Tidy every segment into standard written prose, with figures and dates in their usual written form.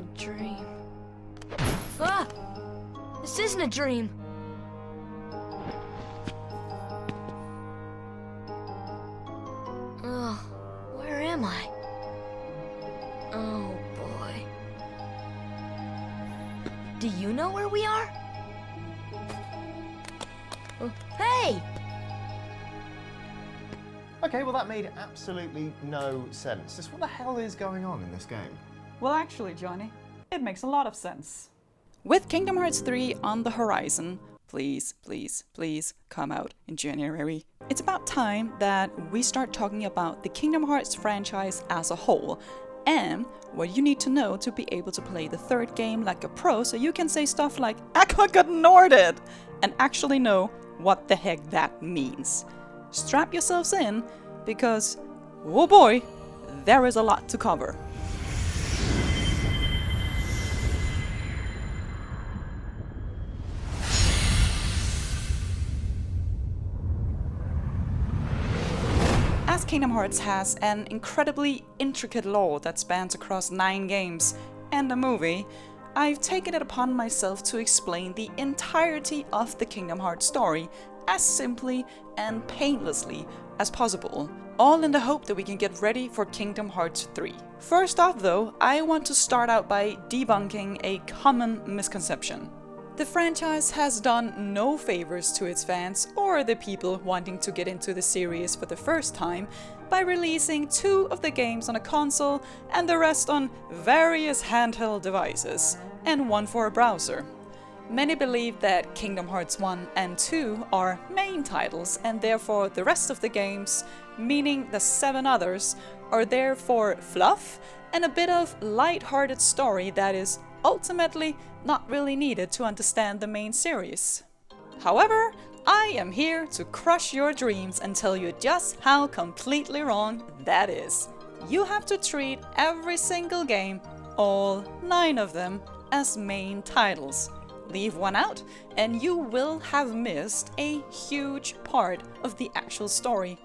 a dream. Ah! This isn't a dream! Ugh, where am I? Oh boy. Do you know where we are? Hey! Okay, well that made absolutely no sense. Just what the hell is going on in this game? Well, actually, Johnny, it makes a lot of sense. With Kingdom Hearts 3 on the horizon, please, please, please come out in January. It's about time that we start talking about the Kingdom Hearts franchise as a whole, and what you need to know to be able to play the third game like a pro, so you can say stuff like, I ignored it, and actually know what the heck that means. Strap yourselves in, because, oh boy, there is a lot to cover. As Kingdom Hearts has an incredibly intricate lore that spans across 9 games and a movie, I've taken it upon myself to explain the entirety of the Kingdom Hearts story as simply and painlessly as possible, all in the hope that we can get ready for Kingdom Hearts 3. First off though, I want to start out by debunking a common misconception. The franchise has done no favors to its fans or the people wanting to get into the series for the first time by releasing 2 of the games on a console and the rest on various handheld devices, and 1 for a browser. Many believe that Kingdom Hearts 1 and 2 are main titles, and therefore the rest of the games, meaning the 7 others, are there for fluff and a bit of light-hearted story that is ultimately not really needed to understand the main series. However, I am here to crush your dreams and tell you just how completely wrong that is. You have to treat every single game, all 9 of them, as main titles. Leave one out, and you will have missed a huge part of the actual story.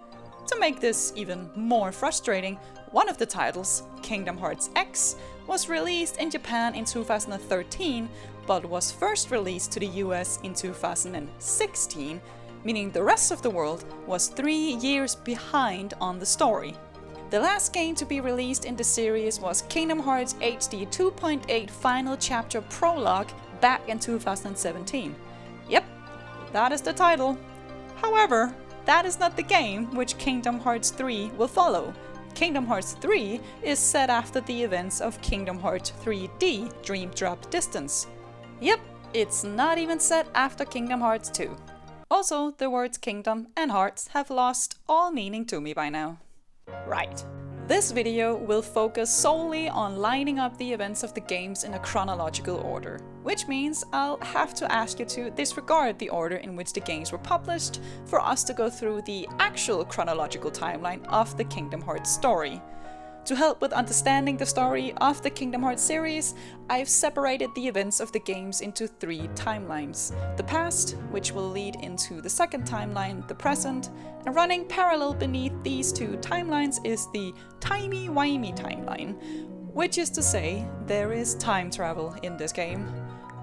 To make this even more frustrating, one of the titles, Kingdom Hearts X, was released in Japan in 2013, but was first released to the US in 2016, meaning the rest of the world was 3 years behind on the story. The last game to be released in the series was Kingdom Hearts HD 2.8 Final Chapter Prologue back in 2017. Yep, that is the title. However, that is not the game which Kingdom Hearts 3 will follow. Kingdom Hearts 3 is set after the events of Kingdom Hearts 3D Dream Drop Distance. Yep, it's not even set after Kingdom Hearts 2. Also, the words Kingdom and Hearts have lost all meaning to me by now. Right. This video will focus solely on lining up the events of the games in a chronological order, which means I'll have to ask you to disregard the order in which the games were published for us to go through the actual chronological timeline of the Kingdom Hearts story. To help with understanding the story of the Kingdom Hearts series, I've separated the events of the games into 3 timelines. The past, which will lead into the second timeline, the present, and running parallel beneath these 2 timelines is the timey-wimey timeline, which is to say, there is time travel in this game.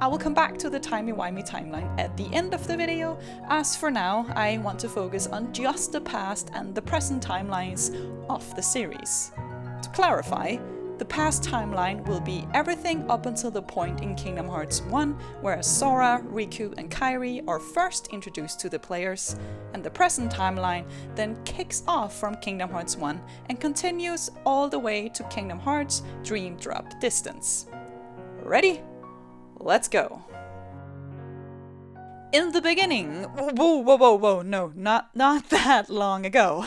I will come back to the timey-wimey timeline at the end of the video, as for now I want to focus on just the past and the present timelines of the series. To clarify, the past timeline will be everything up until the point in Kingdom Hearts 1 where Sora, Riku and Kairi are first introduced to the players, and the present timeline then kicks off from Kingdom Hearts 1 and continues all the way to Kingdom Hearts Dream Drop Distance. Ready? Let's go! In the beginning, whoa, no, not that long ago.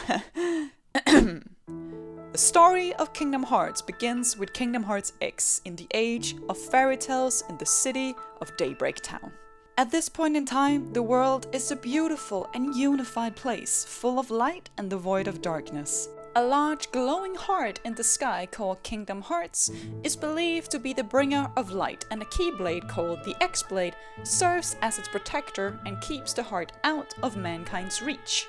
The story of Kingdom Hearts begins with Kingdom Hearts X in the age of fairy tales in the city of Daybreak Town. At this point in time, the world is a beautiful and unified place, full of light and devoid of darkness. A large glowing heart in the sky called Kingdom Hearts is believed to be the bringer of light, and a keyblade called the X-Blade serves as its protector and keeps the heart out of mankind's reach.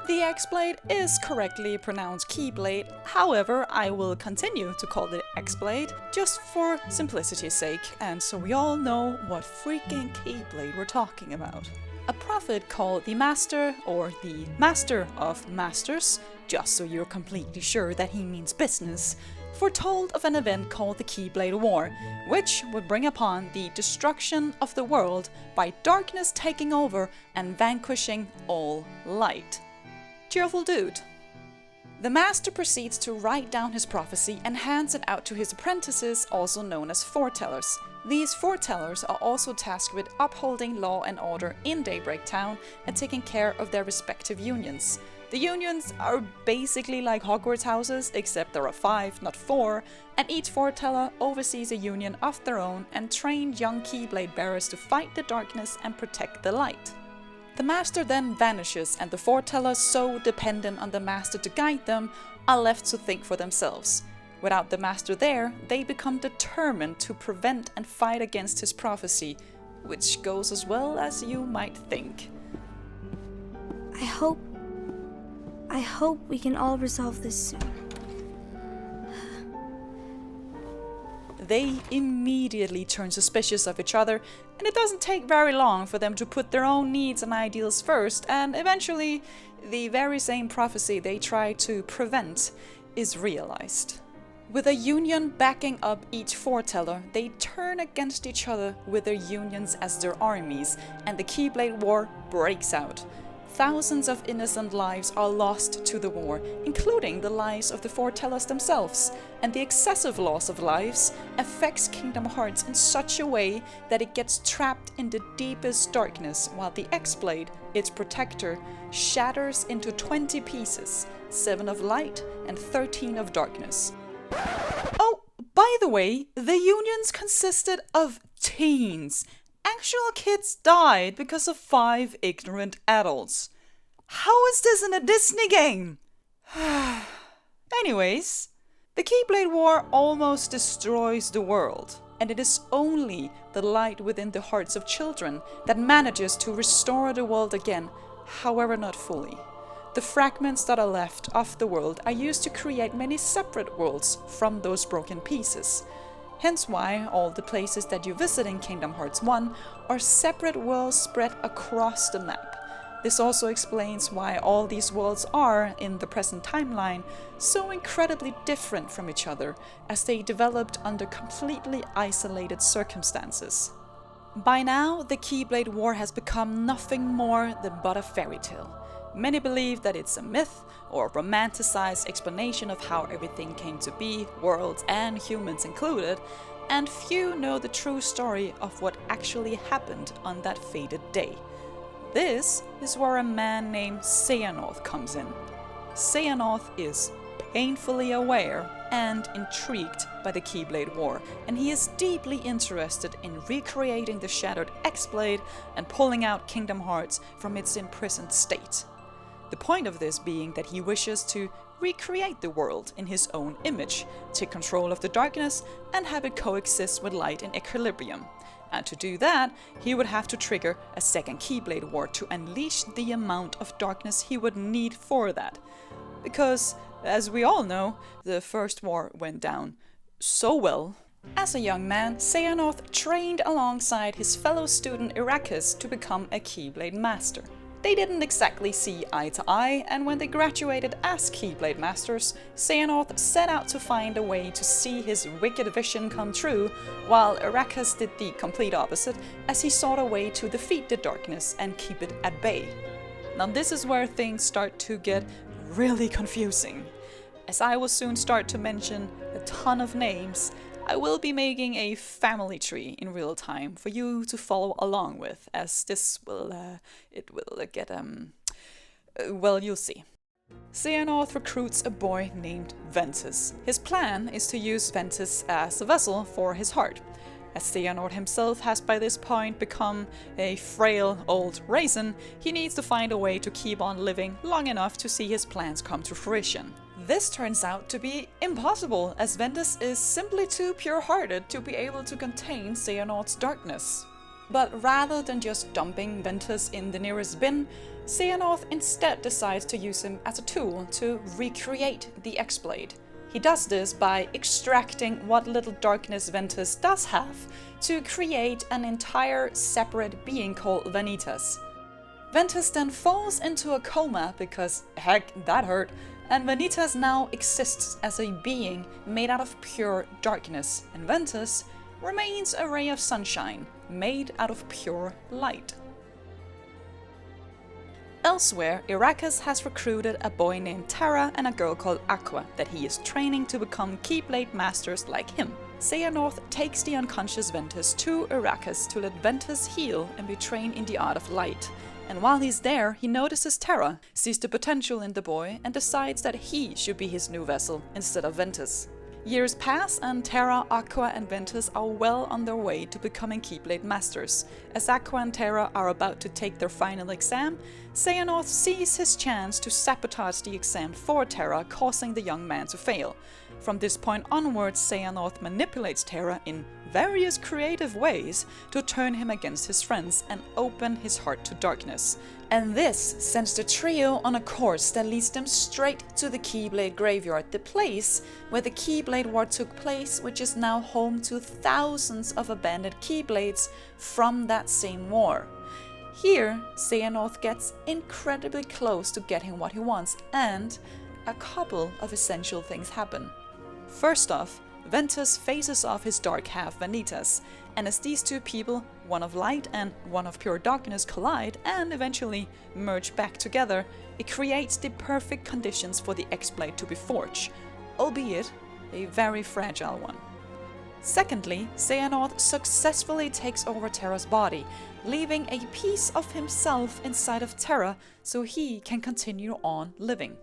The X-Blade is correctly pronounced Keyblade, however, I will continue to call it X-Blade just for simplicity's sake, and so we all know what freaking Keyblade we're talking about. A prophet called the Master, or the Master of Masters, just so you're completely sure that he means business, foretold of an event called the Keyblade War, which would bring upon the destruction of the world by darkness taking over and vanquishing all light. Cheerful dude. The master proceeds to write down his prophecy and hands it out to his apprentices, also known as foretellers. These foretellers are also tasked with upholding law and order in Daybreak Town and taking care of their respective unions. The unions are basically like Hogwarts houses, except there are 5, not 4, and each foreteller oversees a union of their own and trains young Keyblade bearers to fight the darkness and protect the light. The master then vanishes, and the foretellers, so dependent on the master to guide them, are left to think for themselves. Without the master there, they become determined to prevent and fight against his prophecy, which goes as well as you might think. I hope we can all resolve this soon. They immediately turn suspicious of each other, and it doesn't take very long for them to put their own needs and ideals first, and eventually the very same prophecy they try to prevent is realized. With a union backing up each foreteller, they turn against each other with their unions as their armies, and the Keyblade War breaks out. Thousands of innocent lives are lost to the war, including the lives of the foretellers themselves, and the excessive loss of lives affects Kingdom Hearts in such a way that it gets trapped in the deepest darkness, while the X-Blade, its protector, shatters into 20 pieces, 7 of light and 13 of darkness. Oh, by the way, the unions consisted of teens. Actual kids died because of 5 ignorant adults. How is this in a Disney game? Anyways, the Keyblade War almost destroys the world, and it is only the light within the hearts of children that manages to restore the world again, however not fully. The fragments that are left of the world are used to create many separate worlds from those broken pieces. Hence why all the places that you visit in Kingdom Hearts 1 are separate worlds spread across the map. This also explains why all these worlds are, in the present timeline, so incredibly different from each other, as they developed under completely isolated circumstances. By now, the Keyblade War has become nothing more than but a fairy tale. Many believe that it's a myth or a romanticized explanation of how everything came to be, worlds and humans included, and few know the true story of what actually happened on that fated day. This is where a man named Xehanort comes in. Xehanort is painfully aware and intrigued by the Keyblade War, and he is deeply interested in recreating the shattered X-Blade and pulling out Kingdom Hearts from its imprisoned state. The point of this being that he wishes to recreate the world in his own image, take control of the darkness, and have it coexist with light in equilibrium. And to do that, he would have to trigger a second Keyblade War to unleash the amount of darkness he would need for that. Because, as we all know, the first war went down so well. As a young man, Xehanort trained alongside his fellow student Eraqus to become a Keyblade Master. They didn't exactly see eye to eye, and when they graduated as Keyblade Masters, Xehanort set out to find a way to see his wicked vision come true, while Eraqus did the complete opposite, as he sought a way to defeat the darkness and keep it at bay. Now this is where things start to get really confusing. As I will soon start to mention a ton of names, I will be making a family tree in real time for you to follow along with, as this will, well, you'll see. Xehanort recruits a boy named Ventus. His plan is to use Ventus as a vessel for his heart. As Xehanort himself has by this point become a frail old raisin, he needs to find a way to keep on living long enough to see his plans come to fruition. This turns out to be impossible, as Ventus is simply too pure-hearted to be able to contain Xehanort's darkness. But rather than just dumping Ventus in the nearest bin, Xehanort instead decides to use him as a tool to recreate the X-Blade. He does this by extracting what little darkness Ventus does have to create an entire separate being called Vanitas. Ventus then falls into a coma because, heck, that hurt, and Vanitas now exists as a being made out of pure darkness, and Ventus remains a ray of sunshine made out of pure light. Elsewhere, Iracus has recruited a boy named Terra and a girl called Aqua that he is training to become Keyblade masters like him. Xehanort takes the unconscious Ventus to Iracus to let Ventus heal and be trained in the art of light. And while he's there, he notices Terra, sees the potential in the boy, and decides that he should be his new vessel instead of Ventus. Years pass and Terra, Aqua and Ventus are well on their way to becoming Keyblade masters. As Aqua and Terra are about to take their final exam, Xehanort sees his chance to sabotage the exam for Terra, causing the young man to fail. From this point onwards, Xehanort manipulates Terra in various creative ways to turn him against his friends and open his heart to darkness. And this sends the trio on a course that leads them straight to the Keyblade Graveyard, the place where the Keyblade War took place, which is now home to thousands of abandoned Keyblades from that same war. Here, Xehanort gets incredibly close to getting what he wants, and a couple of essential things happen. First off, Ventus faces off his dark half Vanitas, and as these two people, one of light and one of pure darkness, collide and eventually merge back together, it creates the perfect conditions for the X-Blade to be forged, albeit a very fragile one. Secondly, Xehanort successfully takes over Terra's body, leaving a piece of himself inside of Terra so he can continue on living.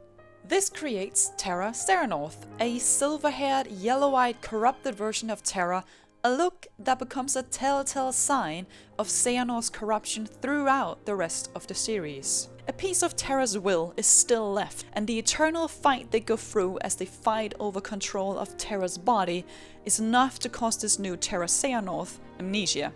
This creates Terra Xehanort, a silver-haired, yellow-eyed, corrupted version of Terra, a look that becomes a telltale sign of Xehanort's corruption throughout the rest of the series. A piece of Terra's will is still left, and the eternal fight they go through as they fight over control of Terra's body is enough to cause this new Terra Xehanort amnesia.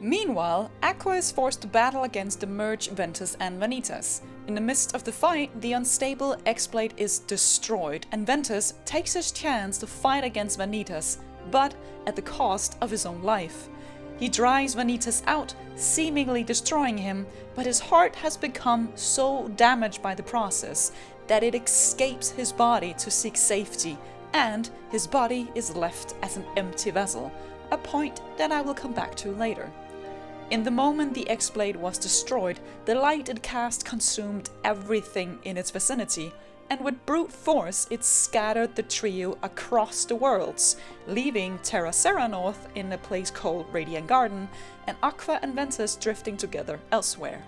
Meanwhile, Aqua is forced to battle against the merged Ventus and Vanitas. In the midst of the fight, the unstable X-Blade is destroyed, and Ventus takes his chance to fight against Vanitas, but at the cost of his own life. He drives Vanitas out, seemingly destroying him, but his heart has become so damaged by the process that it escapes his body to seek safety, and his body is left as an empty vessel, a point that I will come back to later. In the moment the X-Blade was destroyed, the light it cast consumed everything in its vicinity, and with brute force it scattered the trio across the worlds, leaving Terra Xehanort in a place called Radiant Garden, and Aqua and Ventus drifting together elsewhere.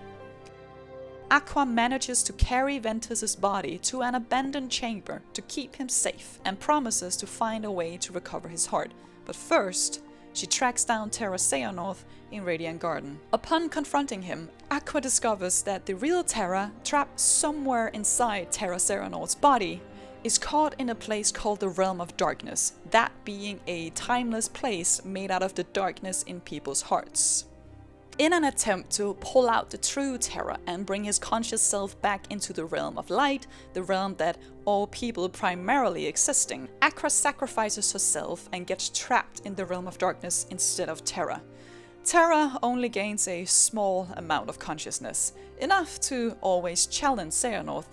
Aqua manages to carry Ventus's body to an abandoned chamber to keep him safe, and promises to find a way to recover his heart, but first she tracks down Terra Xehanort in Radiant Garden. Upon confronting him, Aqua discovers that the real Terra, trapped somewhere inside Terra Xehanort's body, is caught in a place called the Realm of Darkness, that being a timeless place made out of the darkness in people's hearts. In an attempt to pull out the true Terra and bring his conscious self back into the Realm of Light, the realm that all people primarily existing, Aqua sacrifices herself and gets trapped in the Realm of Darkness instead of Terra. Terra only gains a small amount of consciousness, enough to always challenge Xehanort,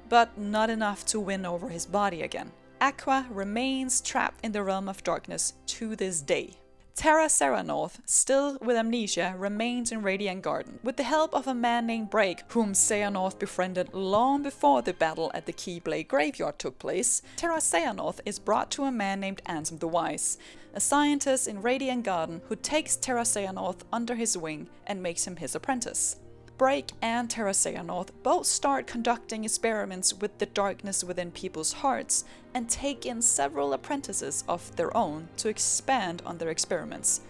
but not enough to win over his body again. Aqua remains trapped in the Realm of Darkness to this day. Terra Xehanort, still with amnesia, remains in Radiant Garden, with the help of a man named Break, whom Xehanort befriended long before the battle at the Keyblade Graveyard took place. Terra Xehanort is brought to a man named Ansem the Wise, a scientist in Radiant Garden who takes Terra Xehanort under his wing and makes him his apprentice. Break and Terra Xehanort both start conducting experiments with the darkness within people's hearts and take in several apprentices of their own to expand on their experiments.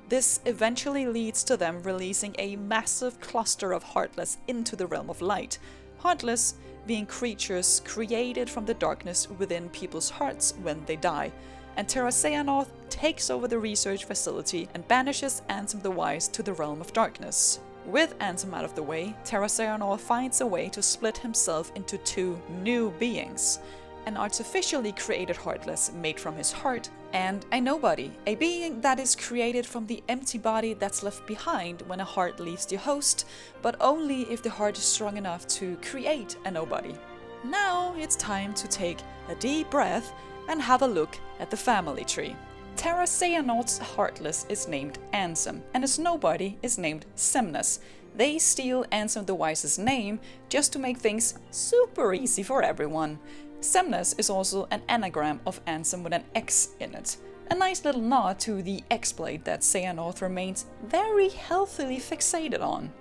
This eventually leads to them releasing a massive cluster of Heartless into the Realm of Light, Heartless being creatures created from the darkness within people's hearts when they die. and Xehanort takes over the research facility and banishes Ansem the Wise to the realm of darkness. With Ansem out of the way, Xehanort finds a way to split himself into two new beings. An artificially created Heartless made from his heart, and a nobody, a being that is created from the empty body that's left behind when a heart leaves the host, but only if the heart is strong enough to create a nobody. Now it's time to take a deep breath and have a look at the family tree. Xehanort's Heartless is named Ansem, and his nobody is named Xemnas. They steal Ansem the Wise's name just to make things super easy for everyone. Xemnas is also an anagram of Ansem with an X in it. A nice little nod to the X-blade that Xehanort remains very healthily fixated on.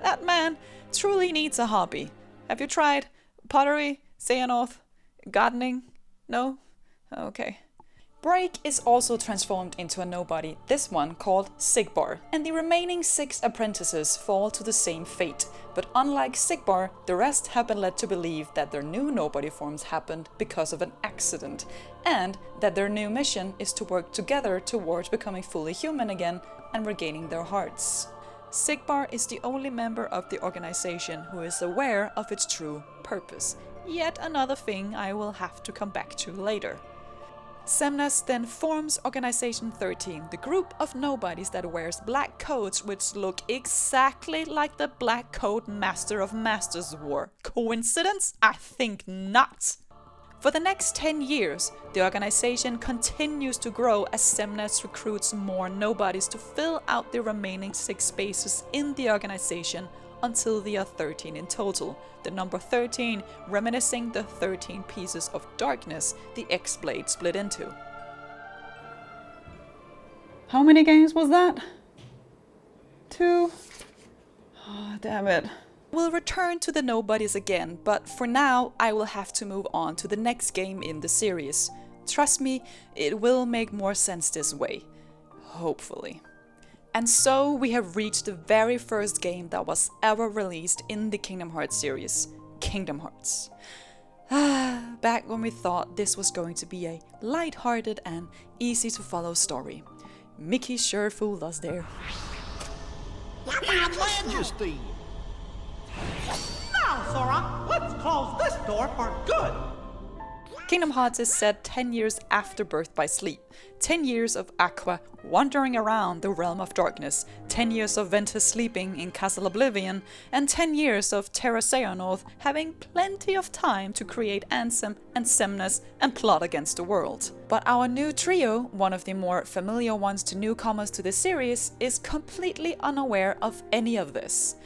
That man truly needs a hobby. Have you tried pottery, Xehanort, gardening? No? Okay. Break is also transformed into a nobody, this one called Sigbar, and the remaining 6 apprentices fall to the same fate. But unlike Sigbar, the rest have been led to believe that their new nobody forms happened because of an accident, and that their new mission is to work together towards becoming fully human again and regaining their hearts. Sigbar is the only member of the organization who is aware of its true purpose. Yet another thing I will have to come back to later. Xemnas then forms Organization 13, the group of nobodies that wears black coats which look exactly like the black coat Master of Masters wore. Coincidence? I think not! For the next 10 years, the organization continues to grow as Xemnas recruits more nobodies to fill out the remaining 6 spaces in the organization until there are 13 in total, the number 13 reminiscing the 13 pieces of darkness the X-blade split into. How many games was that? 2? Oh, damn it. We'll return to the nobodies again, but for now I will have to move on to the next game in the series. Trust me, it will make more sense this way. Hopefully. And so we have reached the very first game that was ever released in the Kingdom Hearts series, Kingdom Hearts. Back when we thought this was going to be a light-hearted and easy to follow story. Mickey sure fooled us there. Your Majesty! Now, Sora, let's close this door for good! Kingdom Hearts is set 10 years after Birth by Sleep. 10 years of Aqua wandering around the realm of darkness, 10 years of Ventus sleeping in Castle Oblivion, and 10 years of Xehanort having plenty of time to create Ansem and Xemnas and plot against the world. But our new trio, one of the more familiar ones to newcomers to the series, is completely unaware of any of this.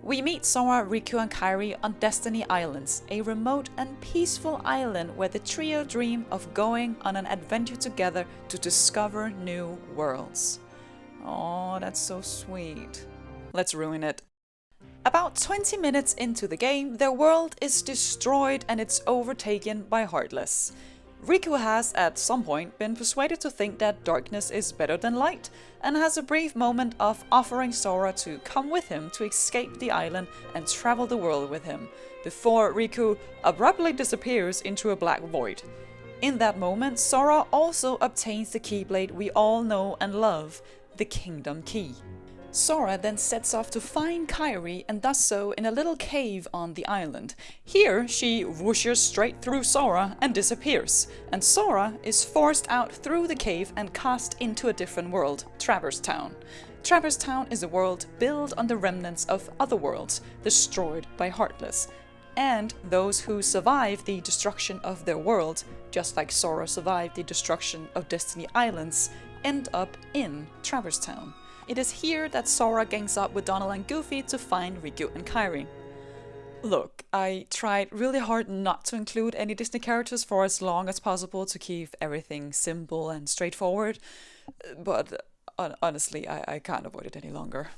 We meet Sora, Riku and Kairi on Destiny Islands, a remote and peaceful island where the trio dream of going on an adventure together to discover new worlds. Oh, that's so sweet. Let's ruin it. About 20 minutes into the game, their world is destroyed and it's overtaken by Heartless. Riku has, at some point, been persuaded to think that darkness is better than light, and has a brief moment of offering Sora to come with him to escape the island and travel the world with him, before Riku abruptly disappears into a black void. In that moment, Sora also obtains the Keyblade we all know and love, the Kingdom Key. Sora then sets off to find Kairi and does so in a little cave on the island. Here she whooshes straight through Sora and disappears, and Sora is forced out through the cave and cast into a different world, Traverse Town. Traverse Town is a world built on the remnants of other worlds, destroyed by Heartless. And those who survive the destruction of their world, just like Sora survived the destruction of Destiny Islands, end up in Traverse Town. It is here that Sora gangs up with Donald and Goofy to find Riku and Kairi. Look, I tried really hard not to include any Disney characters for as long as possible to keep everything simple and straightforward, but honestly, I can't avoid it any longer.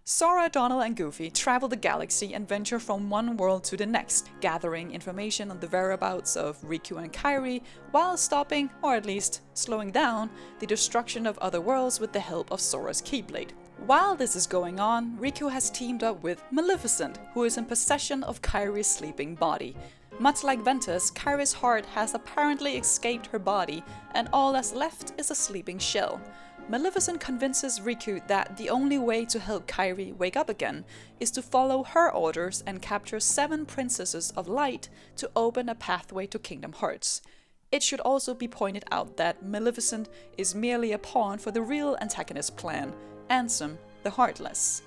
Sora, Donald and Goofy travel the galaxy and venture from one world to the next, gathering information on the whereabouts of Riku and Kairi, while stopping, or at least slowing down, the destruction of other worlds with the help of Sora's Keyblade. While this is going on, Riku has teamed up with Maleficent, who is in possession of Kairi's sleeping body. Much like Ventus, Kairi's heart has apparently escaped her body, and all that's left is a sleeping shell. Maleficent convinces Riku that the only way to help Kairi wake up again is to follow her orders and capture 7 princesses of light to open a pathway to Kingdom Hearts. It should also be pointed out that Maleficent is merely a pawn for the real antagonist plan, Ansem the Heartless.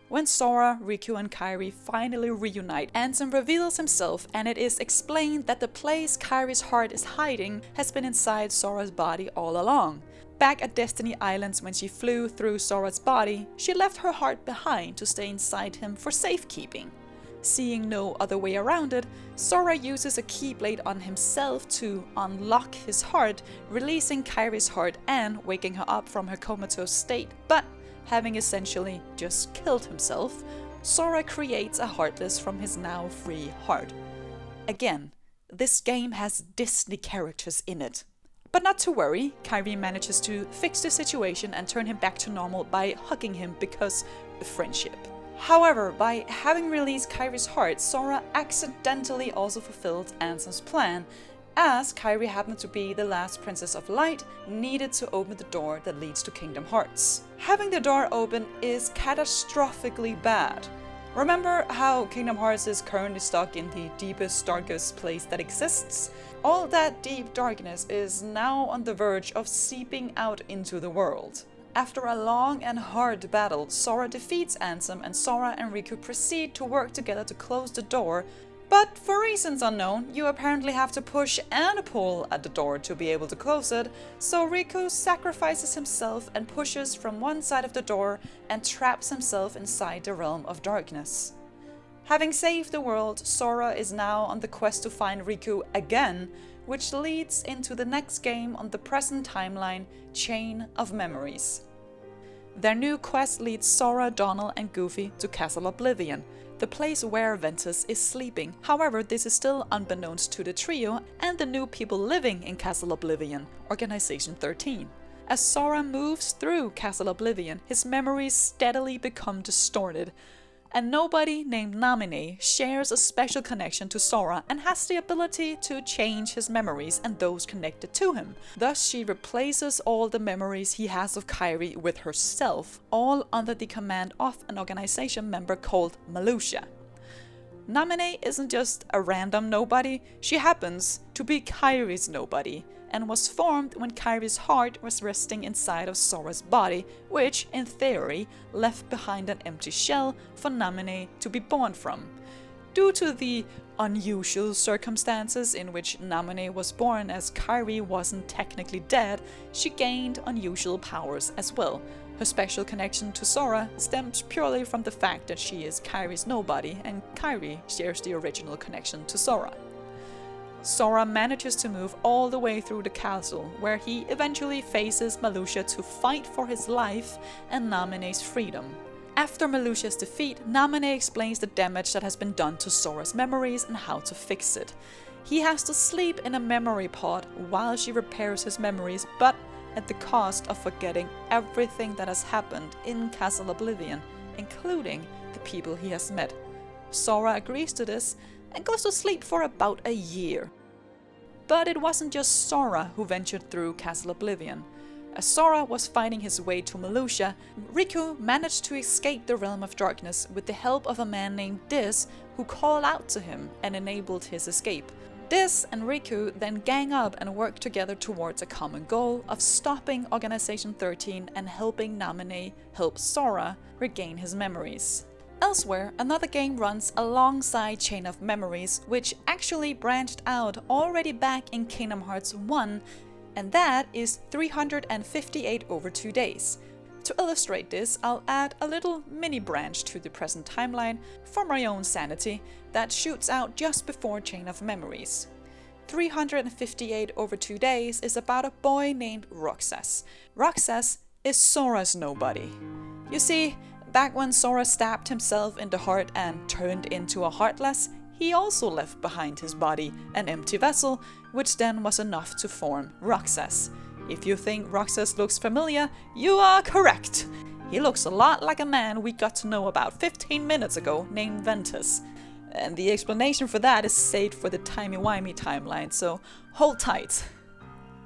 When Sora, Riku and Kairi finally reunite, Ansem reveals himself, and it is explained that the place Kairi's heart is hiding has been inside Sora's body all along. Back at Destiny Islands, when she flew through Sora's body, she left her heart behind to stay inside him for safekeeping. Seeing no other way around it, Sora uses a Keyblade on himself to unlock his heart, releasing Kairi's heart and waking her up from her comatose state, but having essentially just killed himself, Sora creates a Heartless from his now free heart. Again, this game has Disney characters in it. But not to worry, Kairi manages to fix the situation and turn him back to normal by hugging him because of friendship. However, by having released Kairi's heart, Sora accidentally also fulfilled Ansem's plan, as Kairi happened to be the last Princess of Light needed to open the door that leads to Kingdom Hearts. Having the door open is catastrophically bad. Remember how Kingdom Hearts is currently stuck in the deepest, darkest place that exists? All that deep darkness is now on the verge of seeping out into the world. After a long and hard battle, Sora defeats Ansem, and Sora and Riku proceed to work together to close the door, but for reasons unknown, you apparently have to push and pull at the door to be able to close it, so Riku sacrifices himself and pushes from one side of the door and traps himself inside the realm of darkness. Having saved the world, Sora is now on the quest to find Riku again, which leads into the next game on the present timeline, Chain of Memories. Their new quest leads Sora, Donald and Goofy to Castle Oblivion, the place where Ventus is sleeping. However, this is still unbeknownst to the trio and the new people living in Castle Oblivion, Organization 13. As Sora moves through Castle Oblivion, his memories steadily become distorted, and nobody named Naminé shares a special connection to Sora and has the ability to change his memories and those connected to him. Thus, she replaces all the memories he has of Kairi with herself, all under the command of an organization member called Malusia. Naminé isn't just a random nobody, she happens to be Kairi's nobody, and was formed when Kairi's heart was resting inside of Sora's body, which, in theory, left behind an empty shell for Naminé to be born from. Due to the unusual circumstances in which Naminé was born, as Kairi wasn't technically dead, she gained unusual powers as well. Her special connection to Sora stems purely from the fact that she is Kairi's nobody, and Kairi shares the original connection to Sora. Sora manages to move all the way through the castle, where he eventually faces Malusia to fight for his life and Naminé's freedom. After Malusia's defeat, Naminé explains the damage that has been done to Sora's memories and how to fix it. He has to sleep in a memory pod while she repairs his memories, but at the cost of forgetting everything that has happened in Castle Oblivion, including the people he has met. Sora agrees to this and goes to sleep for about a year. But it wasn't just Sora who ventured through Castle Oblivion. As Sora was fighting his way to Malusia, Riku managed to escape the realm of darkness with the help of a man named Diz, who called out to him and enabled his escape. Diz and Riku then gang up and work together towards a common goal of stopping Organization 13 and helping Naminé help Sora regain his memories. Elsewhere, another game runs alongside Chain of Memories, which actually branched out already back in Kingdom Hearts 1, and that is 358 over 2 days. To illustrate this, I'll add a little mini branch to the present timeline for my own sanity that shoots out just before Chain of Memories. 358 over 2 days is about a boy named Roxas. Roxas is Sora's nobody. You see, back when Sora stabbed himself in the heart and turned into a Heartless, he also left behind his body an empty vessel, which then was enough to form Roxas. If you think Roxas looks familiar, you are correct. He looks a lot like a man we got to know about 15 minutes ago named Ventus. And the explanation for that is saved for the timey-wimey timeline, so hold tight.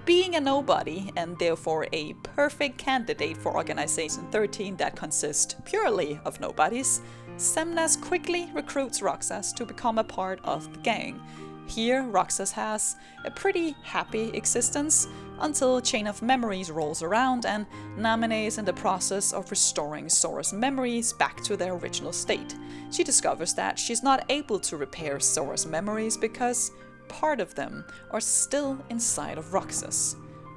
Being a nobody, and therefore a perfect candidate for Organization 13 that consists purely of nobodies, Xemnas quickly recruits Roxas to become a part of the gang. Here, Roxas has a pretty happy existence until Chain of Memories rolls around and Naminé is in the process of restoring Sora's memories back to their original state. She discovers that she's not able to repair Sora's memories because part of them are still inside of Roxas.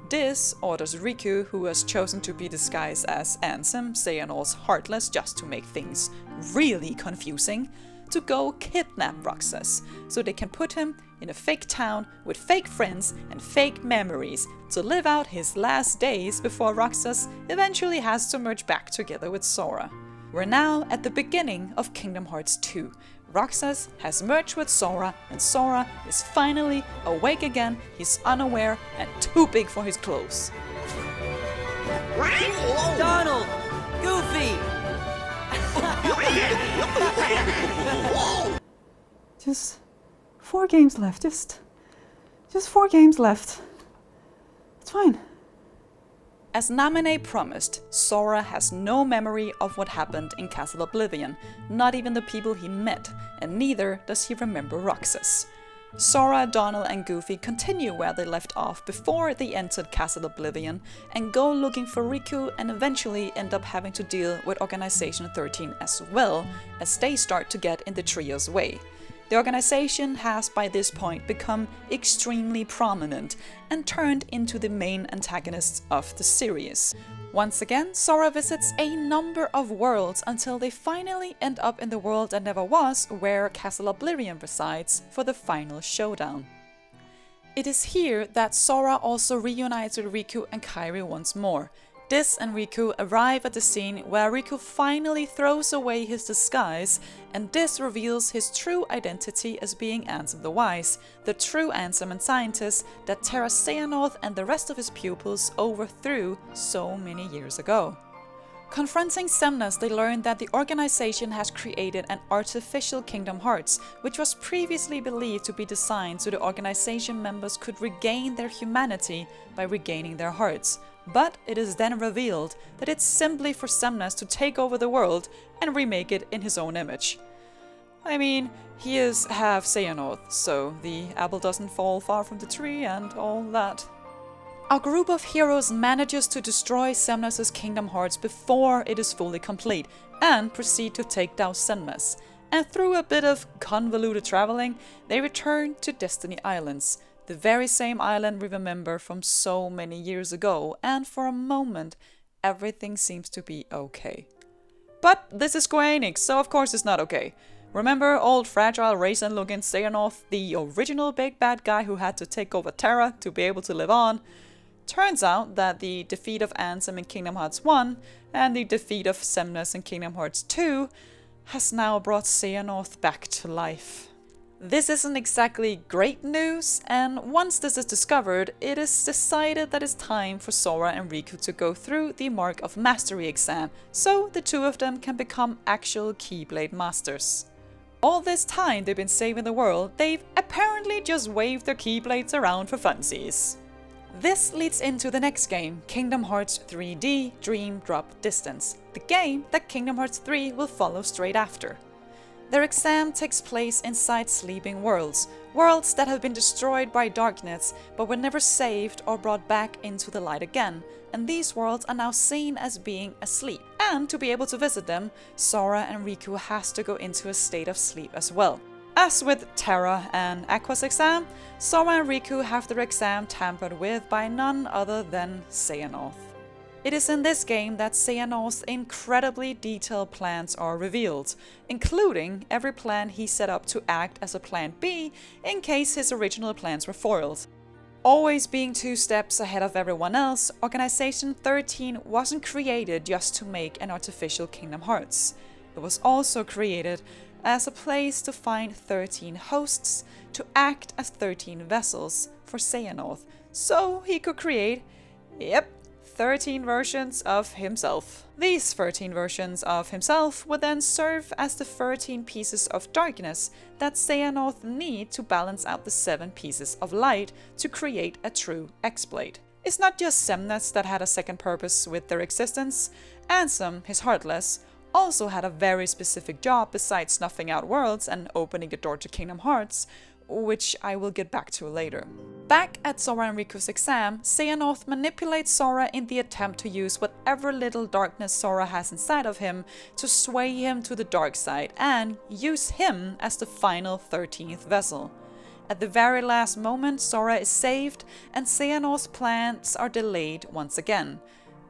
This orders Riku, who has chosen to be disguised as Ansem, Xehanort's Heartless just to make things really confusing, to go kidnap Roxas, so they can put him in a fake town with fake friends and fake memories to live out his last days before Roxas eventually has to merge back together with Sora. We're now at the beginning of Kingdom Hearts 2. Roxas has merged with Sora, and Sora is finally awake again. He's unaware and too big for his clothes. Donald! Goofy! Just 4 games left. Just 4 games left. It's fine. As Naminé promised, Sora has no memory of what happened in Castle Oblivion, not even the people he met, and neither does he remember Roxas. Sora, Donald and Goofy continue where they left off before they entered Castle Oblivion and go looking for Riku and eventually end up having to deal with Organization 13 as well, as they start to get in the trio's way. The organization has by this point become extremely prominent and turned into the main antagonists of the series. Once again, Sora visits a number of worlds until they finally end up in the world that never was, where Castle Oblivion resides, for the final showdown. It is here that Sora also reunites with Riku and Kairi once more. Diz and Riku arrive at the scene where Riku finally throws away his disguise and Diz reveals his true identity as being Ansem the Wise, the true Ansem and scientist that Terra Xehanort and the rest of his pupils overthrew so many years ago. Confronting Xemnas, they learn that the organization has created an artificial Kingdom Hearts, which was previously believed to be designed so the organization members could regain their humanity by regaining their hearts. But it is then revealed that it's simply for Xemnas to take over the world and remake it in his own image. I mean, he is half Xehanort, so the apple doesn't fall far from the tree and all that. Our group of heroes manages to destroy Xemnas' Kingdom Hearts before it is fully complete and proceed to take down Xemnas. And through a bit of convoluted traveling, they return to Destiny Islands, the very same island we remember from so many years ago, and for a moment, everything seems to be okay. But this is Square Enix, so of course it's not okay. Remember old fragile raisin-looking Xehanort, the original big bad guy who had to take over Terra to be able to live on? Turns out that the defeat of Ansem in Kingdom Hearts 1 and the defeat of Xemnas in Kingdom Hearts 2 has now brought Xehanort back to life. This isn't exactly great news, and once this is discovered, it is decided that it's time for Sora and Riku to go through the Mark of Mastery exam, so the two of them can become actual Keyblade Masters. All this time they've been saving the world, they've apparently just waved their Keyblades around for funsies. This leads into the next game, Kingdom Hearts 3D Dream Drop Distance, the game that Kingdom Hearts 3 will follow straight after. Their exam takes place inside sleeping worlds, worlds that have been destroyed by darkness but were never saved or brought back into the light again, and these worlds are now seen as being asleep. And to be able to visit them, Sora and Riku has to go into a state of sleep as well. As with Terra and Aqua's exam, Sora and Riku have their exam tampered with by none other than Xehanort. It is in this game that Xehanort's incredibly detailed plans are revealed, including every plan he set up to act as a plan B in case his original plans were foiled. Always being 2 steps ahead of everyone else, Organization 13 wasn't created just to make an artificial Kingdom Hearts. It was also created as a place to find 13 hosts to act as 13 vessels for Xehanort, so he could create, 13 versions of himself. These 13 versions of himself would then serve as the 13 pieces of darkness that Xehanort need to balance out the 7 pieces of light to create a true X-Blade. It's not just Xemnas that had a second purpose with their existence. Ansem, his Heartless, also had a very specific job besides snuffing out worlds and opening the door to Kingdom Hearts, which I will get back to later. Back at Sora and Riku's exam, Xehanort manipulates Sora in the attempt to use whatever little darkness Sora has inside of him to sway him to the dark side and use him as the final 13th vessel. At the very last moment, Sora is saved and Xehanort's plans are delayed once again.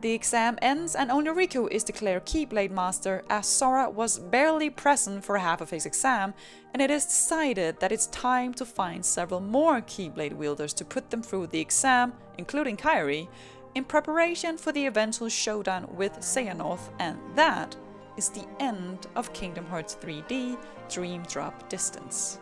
The exam ends and only Riku is declared Keyblade Master, as Sora was barely present for half of his exam, and it is decided that it's time to find several more Keyblade wielders to put them through the exam, including Kairi, in preparation for the eventual showdown with Xehanort, and that is the end of Kingdom Hearts 3D Dream Drop Distance.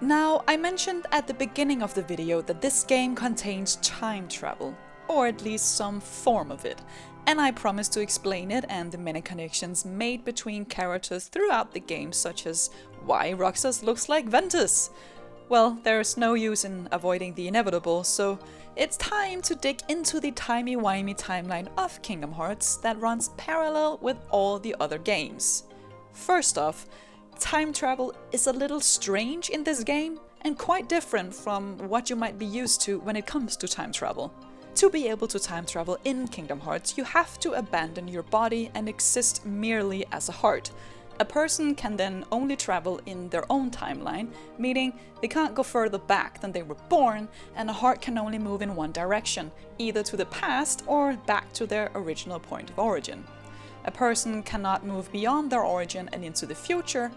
Now, I mentioned at the beginning of the video that this game contains time travel, or at least some form of it, and I promised to explain it and the many connections made between characters throughout the game, such as why Roxas looks like Ventus. Well, there's no use in avoiding the inevitable, so it's time to dig into the timey-wimey timeline of Kingdom Hearts that runs parallel with all the other games. First off, time travel is a little strange in this game, and quite different from what you might be used to when it comes to time travel. To be able to time travel in Kingdom Hearts, you have to abandon your body and exist merely as a heart. A person can then only travel in their own timeline, meaning they can't go further back than they were born, and a heart can only move in one direction, either to the past or back to their original point of origin. A person cannot move beyond their origin and into the future,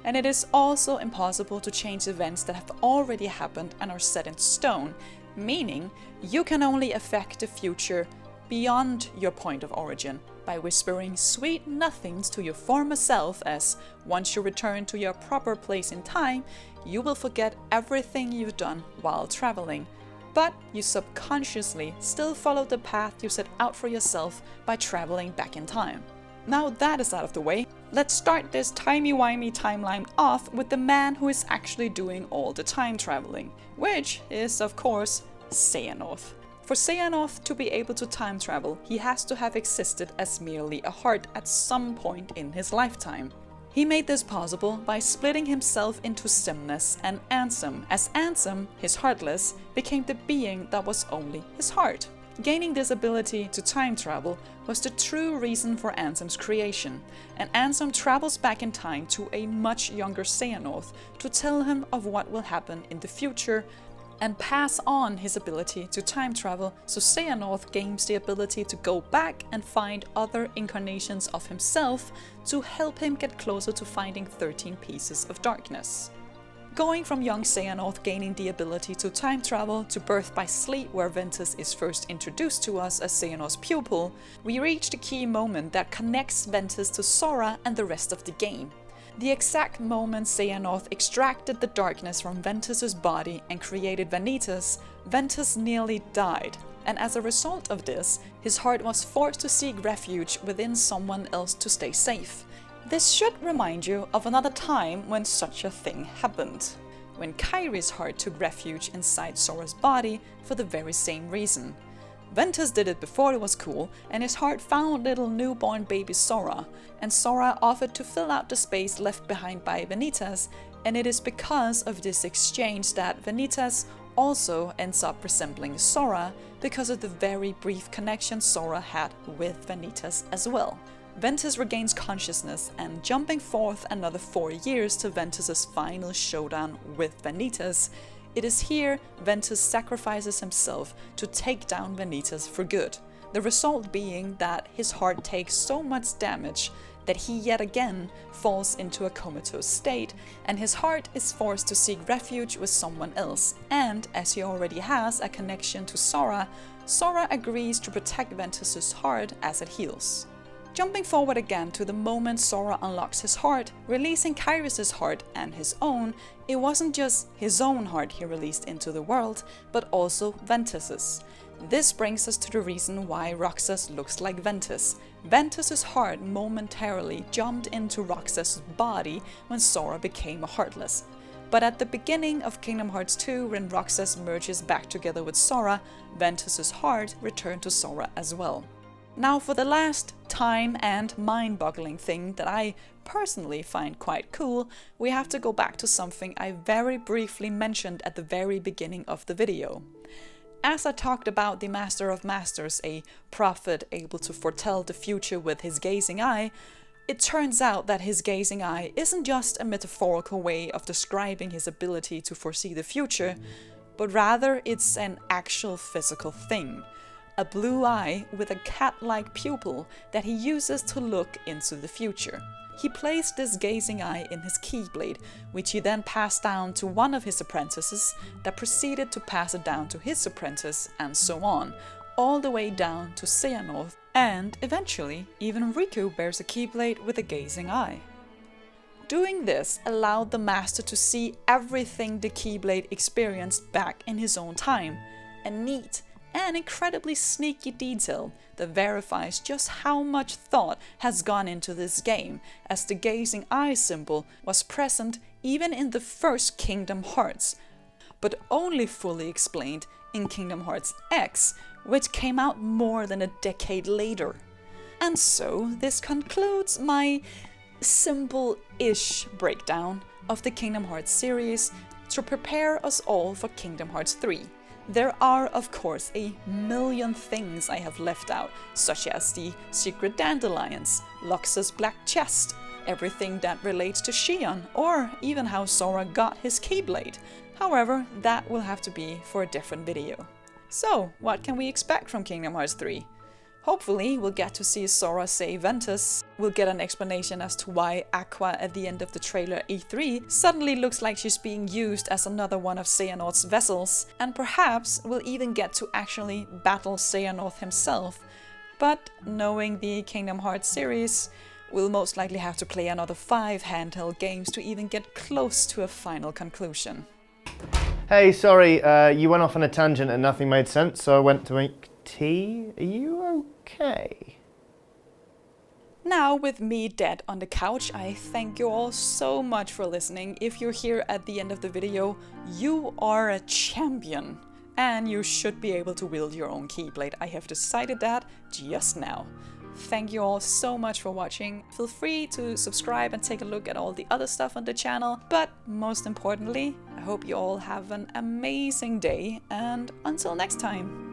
and it is also impossible to change events that have already happened and are set in stone, meaning you can only affect the future beyond your point of origin by whispering sweet nothings to your former self, as once you return to your proper place in time, you will forget everything you've done while traveling. But you subconsciously still follow the path you set out for yourself by traveling back in time. Now that is out of the way, let's start this timey-wimey timeline off with the man who is actually doing all the time traveling, which is, of course, Xehanort. For Xehanort to be able to time travel, he has to have existed as merely a heart at some point in his lifetime. He made this possible by splitting himself into Xemnas and Ansem, as Ansem, his Heartless, became the being that was only his heart. Gaining this ability to time travel was the true reason for Ansem's creation, and Ansem travels back in time to a much younger Xehanort to tell him of what will happen in the future, and pass on his ability to time travel, so Xehanort gains the ability to go back and find other incarnations of himself to help him get closer to finding 13 pieces of darkness. Going from young Xehanort gaining the ability to time travel to Birth by Sleep, where Ventus is first introduced to us as Xehanort's pupil, we reach the key moment that connects Ventus to Sora and the rest of the game. The exact moment Xehanort extracted the darkness from Ventus's body and created Vanitas, Ventus nearly died, and as a result of this, his heart was forced to seek refuge within someone else to stay safe. This should remind you of another time when such a thing happened, when Kairi's heart took refuge inside Sora's body for the very same reason. Ventus did it before it was cool, and his heart found little newborn baby Sora, and Sora offered to fill out the space left behind by Vanitas, and it is because of this exchange that Vanitas also ends up resembling Sora, because of the very brief connection Sora had with Vanitas as well. Ventus regains consciousness, and jumping forth another 4 years to Ventus's final showdown with Vanitas, it is here Ventus sacrifices himself to take down Vanitas for good, the result being that his heart takes so much damage that he yet again falls into a comatose state, and his heart is forced to seek refuge with someone else, and as he already has a connection to Sora, Sora agrees to protect Ventus's heart as it heals. Jumping forward again to the moment Sora unlocks his heart, releasing Kairi's heart and his own, it wasn't just his own heart he released into the world, but also Ventus's. This brings us to the reason why Roxas looks like Ventus. Ventus's heart momentarily jumped into Roxas's body when Sora became a Heartless. But at the beginning of Kingdom Hearts 2, when Roxas merges back together with Sora, Ventus's heart returned to Sora as well. Now for the last time and mind-boggling thing that I personally find quite cool, we have to go back to something I very briefly mentioned at the very beginning of the video. As I talked about the Master of Masters, a prophet able to foretell the future with his gazing eye, it turns out that his gazing eye isn't just a metaphorical way of describing his ability to foresee the future, but rather it's an actual physical thing. A blue eye with a cat-like pupil that he uses to look into the future. He placed this gazing eye in his Keyblade, which he then passed down to one of his apprentices, that proceeded to pass it down to his apprentice, and so on, all the way down to Xehanort, and eventually even Riku bears a Keyblade with a gazing eye. Doing this allowed the Master to see everything the Keyblade experienced back in his own time, a neat and incredibly sneaky detail that verifies just how much thought has gone into this game, as the gazing eye symbol was present even in the first Kingdom Hearts, but only fully explained in Kingdom Hearts X, which came out more than a decade later. And so this concludes my simple-ish breakdown of the Kingdom Hearts series to prepare us all for Kingdom Hearts 3. There are, of course, a million things I have left out, such as the secret dandelions, Lux's black chest, everything that relates to Xion, or even how Sora got his Keyblade. However, that will have to be for a different video. So, what can we expect from Kingdom Hearts 3? Hopefully, we'll get to see Sora save Ventus, we'll get an explanation as to why Aqua at the end of the trailer E3 suddenly looks like she's being used as another one of Xehanort's vessels, and perhaps we'll even get to actually battle Xehanort himself. But knowing the Kingdom Hearts series, we'll most likely have to play another 5 handheld games to even get close to a final conclusion. Hey, sorry, you went off on a tangent and nothing made sense, so I went to make tea. Are you okay? Now, with me dead on the couch, I thank you all so much for listening. If you're here at the end of the video, you are a champion. And you should be able to wield your own Keyblade. I have decided that just now. Thank you all so much for watching. Feel free to subscribe and take a look at all the other stuff on the channel. But most importantly, I hope you all have an amazing day, and until next time.